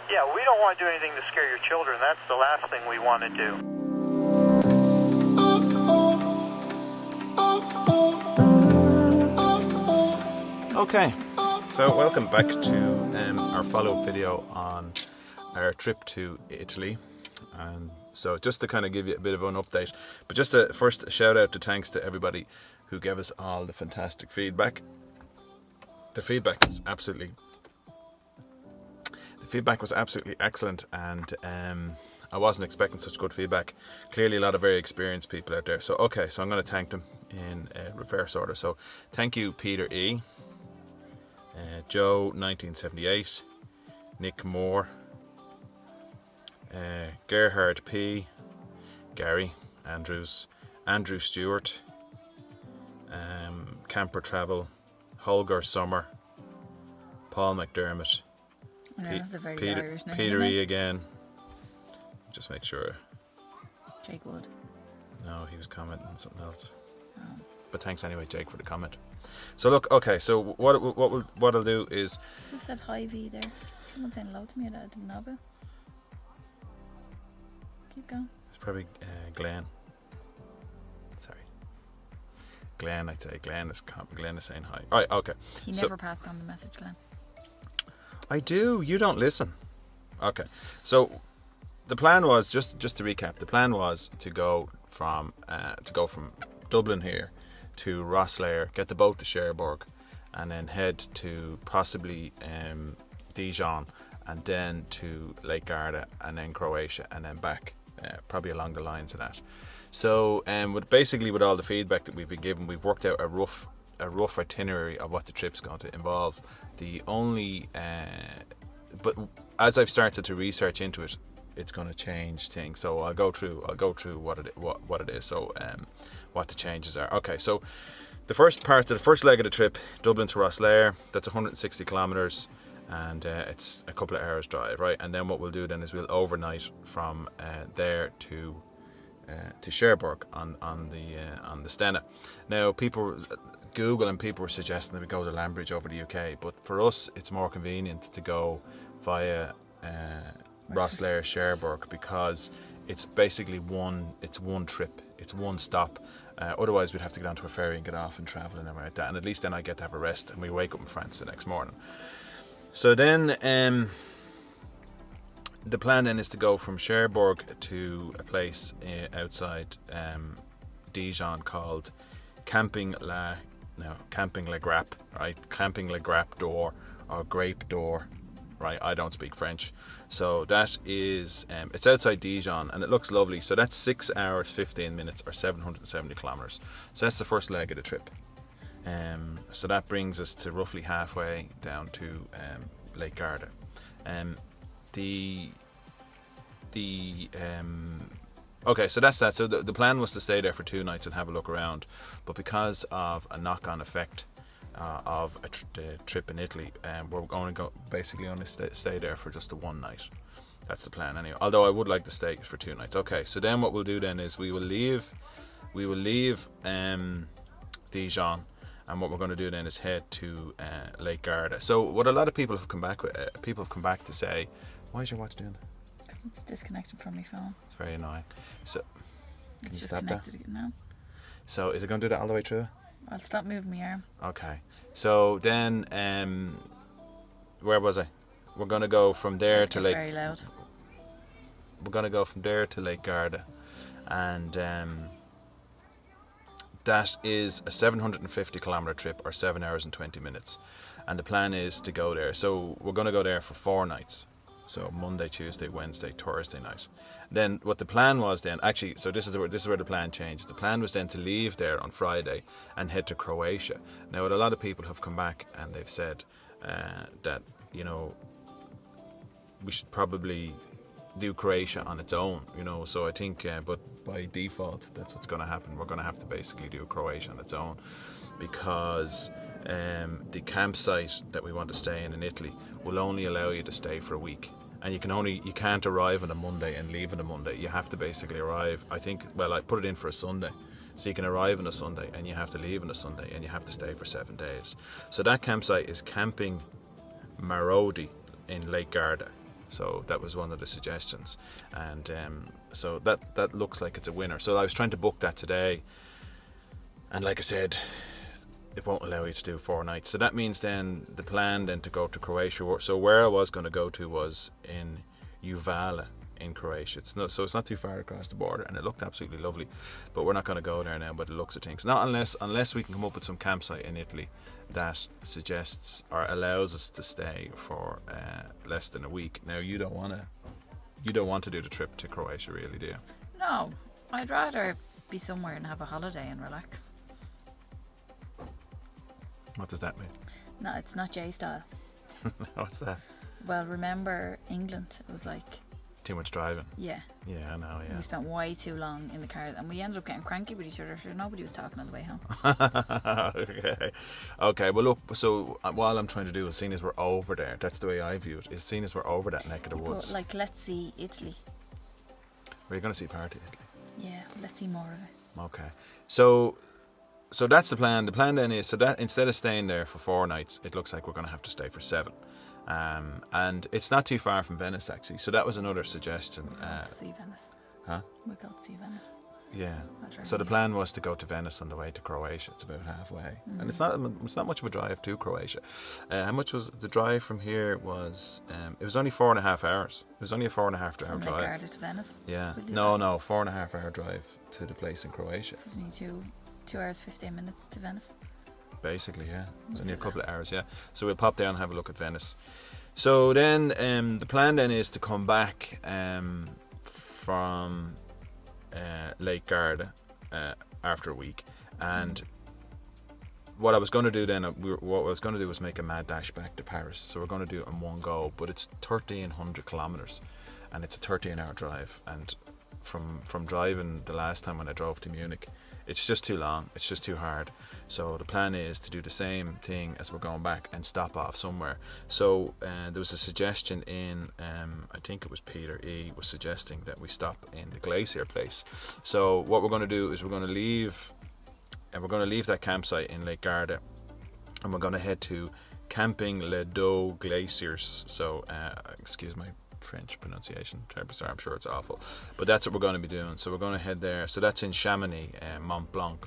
Yeah, we don't want to do anything to scare your children. That's the last thing we want to do. Okay, so welcome back to our follow-up video on our trip to Italy. And so just to kind of give you a bit of an update, but just first a shout out to thanks to everybody who gave us all the fantastic feedback. The feedback was absolutely excellent, and I wasn't expecting such good feedback. Clearly a lot of very experienced people out there. So okay, so I'm going to thank them in reverse order. So thank you Peter E, Joe 1978, Nick Moore, Gerhard P, Gary Andrews, Andrew Stewart, Camper Travel, Holger Summer, Paul McDermott, that's a very Irish name, Peter E again. Just make sure. Jake Wood. No, he was commenting on something else. Oh. But thanks anyway, Jake, for the comment. So look, okay. So what I'll do is. Who said hi V there? Someone saying hello to me that I didn't know about. Keep going. It's probably Glenn. Sorry, Glenn. I'd say Glenn is saying hi. All right, okay. He never passed on the message, Glenn. I do. You don't listen. Okay. So the plan was just to recap. The plan was to go from Dublin here to Rosslare, get the boat to Cherbourg, and then head to possibly Dijon, and then to Lake Garda, and then Croatia, and then back. Probably along the lines of that. So with all the feedback that we've been given, we've worked out a rough itinerary of what the trip's going to involve. The only but as I've started to research into it, it's going to change things. So I'll go through what it is. So what the changes are. Okay, so the first leg of the trip, Dublin to Rosslare, that's 160 kilometers. And it's a couple of hours drive, right? And then what we'll do then is we'll overnight from there to Cherbourg on the Stena. Now people Google and people were suggesting that we go to Lambridge over the UK, but for us it's more convenient to go via Rosslare Cherbourg, because it's basically one trip, it's one stop. Otherwise we'd have to get onto a ferry and get off and travel and everything like that. And at least then I get to have a rest, and we wake up in France the next morning. So then the plan then is to go from Cherbourg to a place outside Dijon called Camping Le Grappe, right? Camping Le Grappe Door, or Grape Door, right? I don't speak French. So that is, it's outside Dijon, and it looks lovely. So that's 6 hours, 15 minutes, or 770 kilometers. So that's the first leg of the trip. So that brings us to roughly halfway down to Lake Garda. Okay, so that's that. So the plan was to stay there for 2 nights and have a look around, but because of a knock-on effect of the trip in Italy, we're going to basically only stay there for just the 1 night. That's the plan anyway. Although I would like to stay for 2 nights. Okay, so then what we'll do then is we will leave Dijon. And what we're going to do then is head to Lake Garda. So what a lot of people have come back to say, why is your watch doing that? It's disconnected from my phone. It's very annoying. So it's just connected again now. So is it going to do that all the way through? I'll stop moving my arm. Okay. So then, where was I? We're going to go from there to Lake. Very loud. We're going to go from there to Lake Garda, and that is a 750 kilometer trip, or 7 hours and 20 minutes. And the plan is to go there. So we're going to go there for 4 nights. So Monday, Tuesday, Wednesday, Thursday night. Then what the plan was then, actually, so this is where the plan changed. The plan was then to leave there on Friday and head to Croatia. Now, what a lot of people have come back and they've said that, you know, we should probably do Croatia on its own, you know. So I think, but by default, that's what's going to happen. We're going to have to basically do Croatia on its own, because the campsite that we want to stay in Italy will only allow you to stay for a week, and you can't arrive on a Monday and leave on a Monday. You have to basically arrive, I think, well, I put it in for a Sunday, so you can arrive on a Sunday and you have to leave on a Sunday, and you have to stay for 7 days. So that campsite is Camping Marodi in Lake Garda. So that was one of the suggestions, and so that looks like it's a winner. So I was trying to book that today, and like I said, it won't allow you to do 4 nights. So that means then the plan then to go to Croatia. So where I was going to go to was in Uvala in Croatia. So it's not too far across the border, and it looked absolutely lovely. But we're not going to go there now by the looks of things. Not unless we can come up with some campsite in Italy that suggests or allows us to stay for less than a week. Now you don't want to do the trip to Croatia, really, do you? No, I'd rather be somewhere and have a holiday and relax. What does that mean? No, it's not J style. What's that? Well, remember England? It was like, Too much driving. yeah. Yeah, I know. Yeah. We spent way too long in the car, and we ended up getting cranky with each other. So nobody was talking on the way home. Okay. Well, look. So while I'm trying to do is, seeing as we're over there, that's the way I view it. Is seeing as we're over that neck of the woods. But like, let's see Italy. We're going to see part of Italy. Yeah, let's see more of it. Okay. So that's the plan. The plan then is so that instead of staying there for 4 nights, it looks like we're going to have to stay for 7. And it's not too far from Venice, actually. So that was another suggestion. We're going to see Venice. Huh? We're going to see Venice. Yeah. That's right, So the yeah. plan was to go to Venice on the way to Croatia. It's about halfway, and it's not much of a drive to Croatia. How much was the drive from here? Was it was only 4.5 hours. It was only a 4.5 hour From drive. Garda to Venice. Yeah. We'll do No, that. 4.5 hour drive to the place in Croatia. So it's only 2 hours 15 minutes to Venice. Basically, yeah. It's We'll only a do couple of hours, yeah. So we'll pop down and have a look at Venice. So then the plan then is to come back from Lake Garda after a week, and what I was going to do then, what I was going to do was make a mad dash back to Paris. So we're going to do it in one go, but it's 1,300 kilometers, and it's a 13-hour drive. And from driving the last time when I drove to Munich, it's just too long, it's just too hard. So the plan is to do the same thing as we're going back and stop off somewhere. So there was a suggestion in, I think it was Peter E. was suggesting that we stop in the Glacier place. So what we're going to do is we're going to leave that campsite in Lake Garda, and we're going to head to Camping Les Deux Glaciers. So excuse my French pronunciation, I'm sure it's awful, but that's what we're going to be doing. So we're going to head there. So that's in Chamonix, Mont Blanc,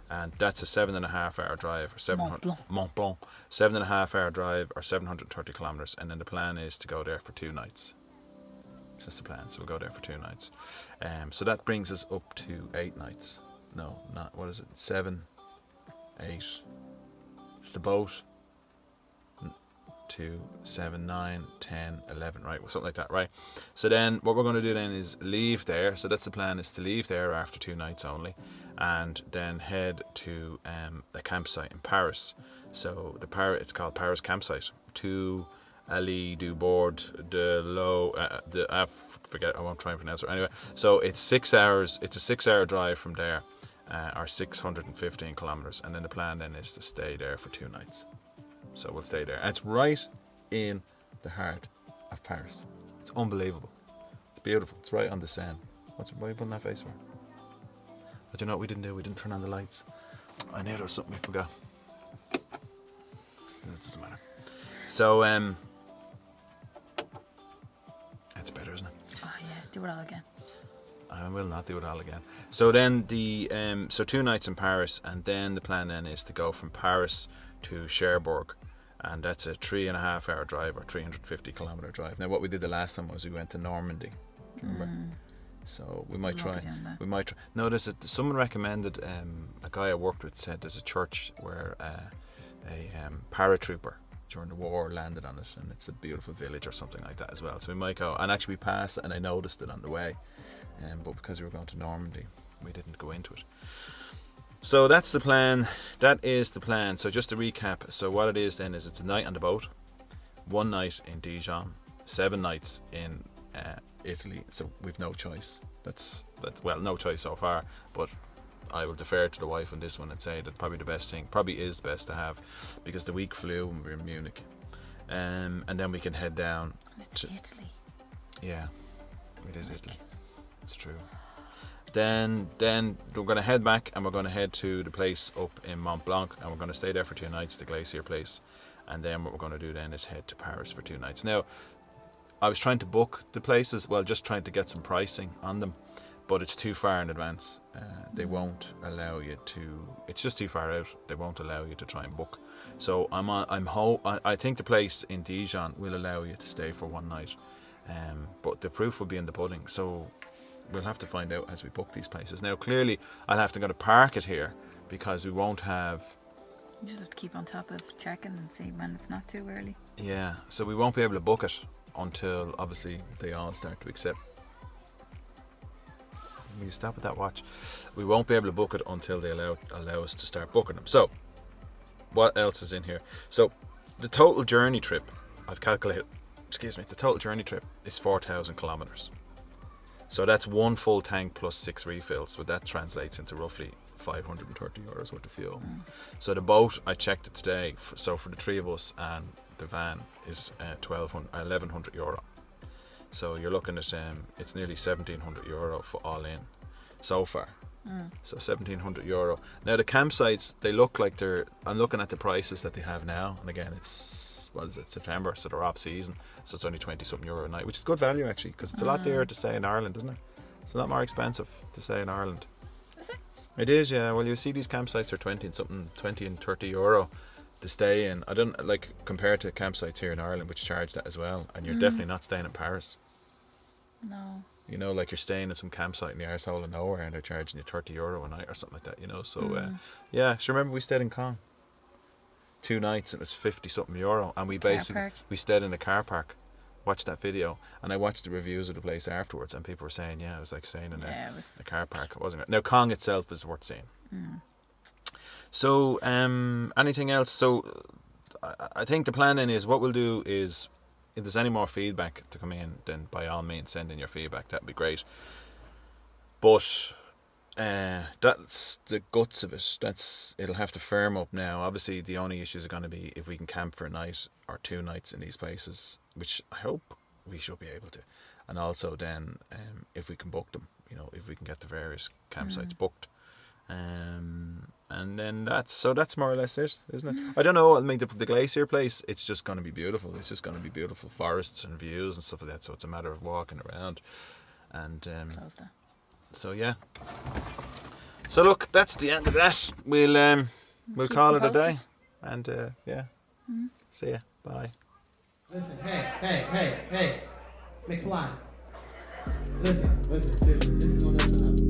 and that's a 7.5 hour drive, or 700 Mont Blanc, 7.5 hour drive, or 730 kilometers. And then the plan is to go there for 2 nights. So that's the plan. So we'll go there for 2 nights. So that brings us up to 8 nights. No, not, what is it? 7, 8. It's the boat. 2, 7, 9, 10, 11, right? Something like that, right? So then what we're going to do then is leave there. So that's the plan, is to leave there after 2 nights only, and then head to a campsite in Paris. So it's called Paris Campsite. To Allée du Bord de l'Eau, I won't try and pronounce it anyway. So it's 6 hours. It's a 6-hour drive from there, or 615 kilometers, and then the plan then is to stay there for 2 nights. So we'll stay there. And it's right in the heart of Paris. It's unbelievable. It's beautiful. It's right on the Seine. Why are you putting that face for? But you know what we didn't do? We didn't turn on the lights. I knew there was something we forgot. It doesn't matter. So, it's better, isn't it? Oh yeah, do it all again. I will not do it all again. So then so 2 nights in Paris, and then the plan then is to go from Paris to Cherbourg, and that's a 3.5 hour drive, or 350 kilometer drive. Now what we did the last time was we went to Normandy. Do you remember? So we might try. No, someone recommended, a guy I worked with said there's a church where a paratrooper during the war landed on it, and it's a beautiful village or something like that as well. So we might go, and actually we passed it and I noticed it on the way, but because we were going to Normandy we didn't go into it. So that's the plan. That is the plan. So just to recap, so what it is then is it's a night on the boat, 1 night in Dijon, 7 nights in Italy. So we've no choice. That's well, no choice so far, but I will defer to the wife on this one and say that probably is the best to have, because the week flew when we were in Munich, and then we can head down. It's Italy. Yeah, it is Italy. It's true. Then we're going to head back, and we're going to head to the place up in Mont Blanc, and we're going to stay there for 2 nights, the Glacier place. And then what we're going to do then is head to Paris for 2 nights. Now, I was trying to book the places, well, just trying to get some pricing on them, but it's too far in advance. They won't allow you to. It's just too far out. They won't allow you to try and book. So I think the place in Dijon will allow you to stay for one night, but the proof will be in the pudding. So we'll have to find out as we book these places. Now, clearly, I'll have to go to park it here because we won't have. You just have to keep on top of checking and see when it's not too early. Yeah, so we won't be able to book it until obviously they all start to accept. Will you stop with that watch? We won't be able to book it until they allow us to start booking them. So, what else is in here? So, the total journey trip, I've calculated, the total journey trip is 4,000 kilometers. So that's one full tank plus 6 refills. So that translates into roughly €530 worth of fuel. So the boat, I checked it today, so for the 3 of us and the van is €1,100. So you're looking at it's nearly €1,700 for all in so far. So €1,700. Now the campsites, they look like I'm looking at the prices that they have now, and again it's September, so they're off season, so it's only €20-something a night, which is good value actually, because it's a lot dearer to stay in Ireland, isn't it? It's a lot more expensive to stay in Ireland. Is it? It is, yeah. Well, you see these campsites are 20 and €30 to stay in. I don't like compared to campsites here in Ireland, which charge that as well, and you're definitely not staying in Paris. No. You know, like you're staying at some campsite in the arsehole of nowhere, and they're charging you €30 a night or something like that. You know, so yeah. So remember we stayed in Caen 2 nights, and it was €50-something, and we stayed in a car park. Watched that video, and I watched the reviews of the place afterwards, and people were saying, yeah, it was like staying in a car park. It wasn't. Now Caen itself is worth seeing. So anything else? So I think the plan then is what we'll do is, if there's any more feedback to come in, then by all means send in your feedback. That'd be great. But that's the guts of it. It'll have to firm up now. Obviously, the only issues are going to be if we can camp for a night or 2 nights in these places, which I hope we should be able to. And also then, if we can book them, you know, if we can get the various campsites booked. And then that's more or less it, isn't it? I don't know. I mean, the glacier place, it's just going to be beautiful. It's just going to be beautiful forests and views and stuff like that. So it's a matter of walking around. And so yeah. So look, that's the end of that. We'll call it a day. And yeah. See ya. Bye. Listen, hey, McFly. Listen, seriously, this is gonna happen.